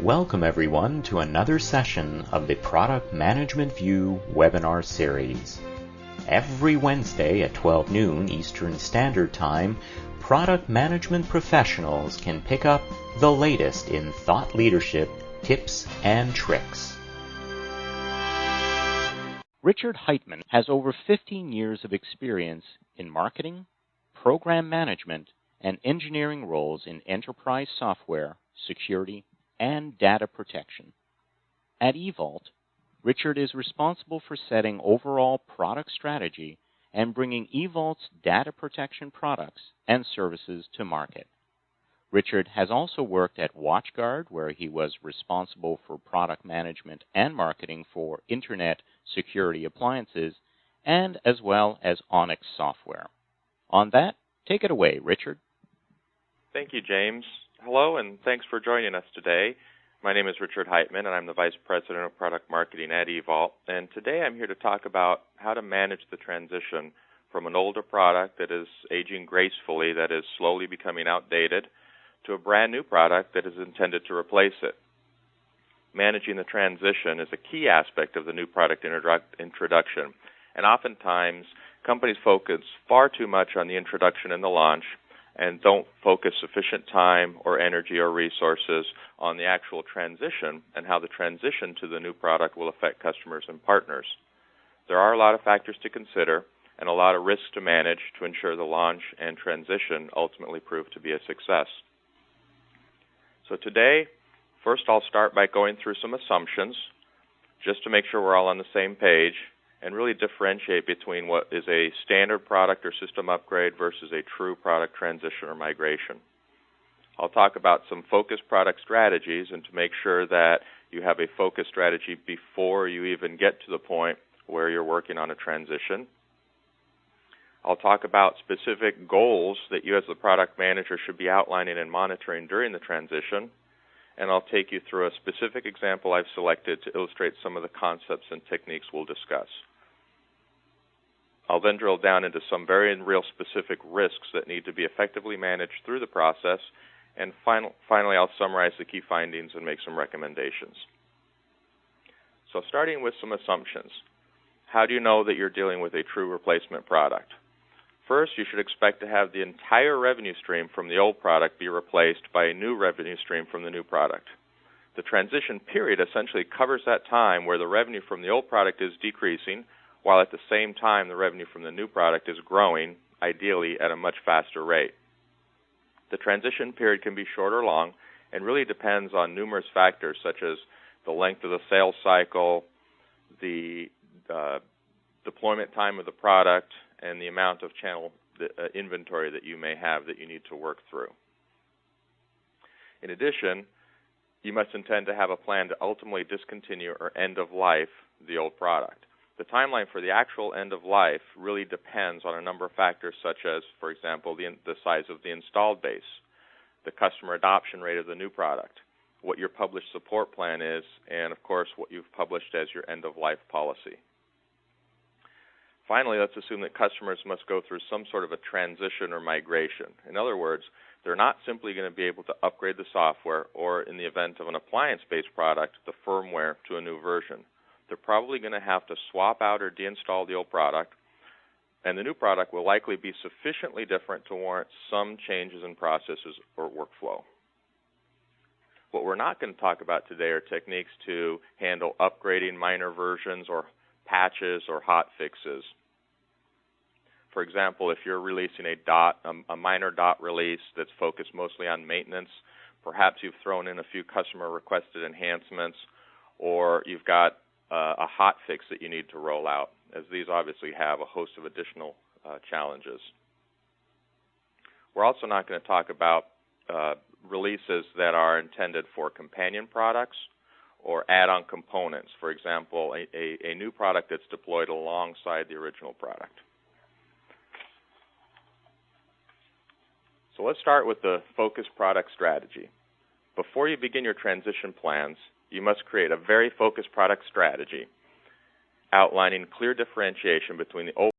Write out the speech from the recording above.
Welcome everyone to another session of the Product Management View webinar series. Every Wednesday at 12 noon Eastern Standard Time, product management professionals can pick up the latest in thought leadership, tips, and tricks. Richard Heitman has over 15 years of experience in marketing, program management, and engineering roles in enterprise software, security, and data protection. At eVault, Richard is responsible for setting overall product strategy and bringing eVault's data protection products and services to market. Richard has also worked at WatchGuard, where he was responsible for product management and marketing for Internet security appliances, and as well as Onyx software. On that, take it away, Richard. Thank you, James. Hello, and thanks for joining us today. My name is Richard Heitman, and I'm the Vice President of Product Marketing at eVault. And today I'm here to talk about how to manage the transition from an older product that is aging gracefully, that is slowly becoming outdated, to a brand new product that is intended to replace it. Managing the transition is a key aspect of the new product introduction, and oftentimes companies focus far too much on the introduction and the launch, and don't focus sufficient time or energy or resources on the actual transition and how the transition to the new product will affect customers and partners. There are a lot of factors to consider and a lot of risks to manage to ensure the launch and transition ultimately prove to be a success. So today, first I'll start by going through some assumptions just to make sure we're all on the same page and really differentiate between what is a standard product or system upgrade versus a true product transition or migration. I'll talk about some focused product strategies and to make sure that you have a focused strategy before you even get to the point where you're working on a transition. I'll talk about specific goals that you as the product manager should be outlining and monitoring during the transition. And I'll take you through a specific example I've selected to illustrate some of the concepts and techniques we'll discuss. I'll then drill down into some very real specific risks that need to be effectively managed through the process, and finally I'll summarize the key findings and make some recommendations. So starting with some assumptions. How do you know that you're dealing with a true replacement product? First, you should expect to have the entire revenue stream from the old product be replaced by a new revenue stream from the new product. The transition period essentially covers that time where the revenue from the old product is decreasing, while at the same time the revenue from the new product is growing, ideally at a much faster rate. The transition period can be short or long and really depends on numerous factors such as the length of the sales cycle, the deployment time of the product, and the amount of channel inventory that you may have that you need to work through. In addition, you must intend to have a plan to ultimately discontinue or end of life the old product. The timeline for the actual end of life really depends on a number of factors such as, for example, the size of the installed base, the customer adoption rate of the new product, what your published support plan is, and of course what you've published as your end of life policy. Finally, let's assume that customers must go through some sort of a transition or migration. In other words, they're not simply going to be able to upgrade the software or, in the event of an appliance-based product, the firmware to a new version. They're probably going to have to swap out or deinstall the old product, and the new product will likely be sufficiently different to warrant some changes in processes or workflow. What we're not going to talk about today are techniques to handle upgrading minor versions or patches or hot fixes. For example, if you're releasing a minor dot release that's focused mostly on maintenance, perhaps you've thrown in a few customer-requested enhancements, or you've got a hot fix that you need to roll out, as these obviously have a host of additional challenges. We're also not going to talk about releases that are intended for companion products or add-on components. For example, a new product that's deployed alongside the original product. So let's start with the focused product strategy. Before you begin your transition plans, you must create a very focused product strategy, outlining clear differentiation between the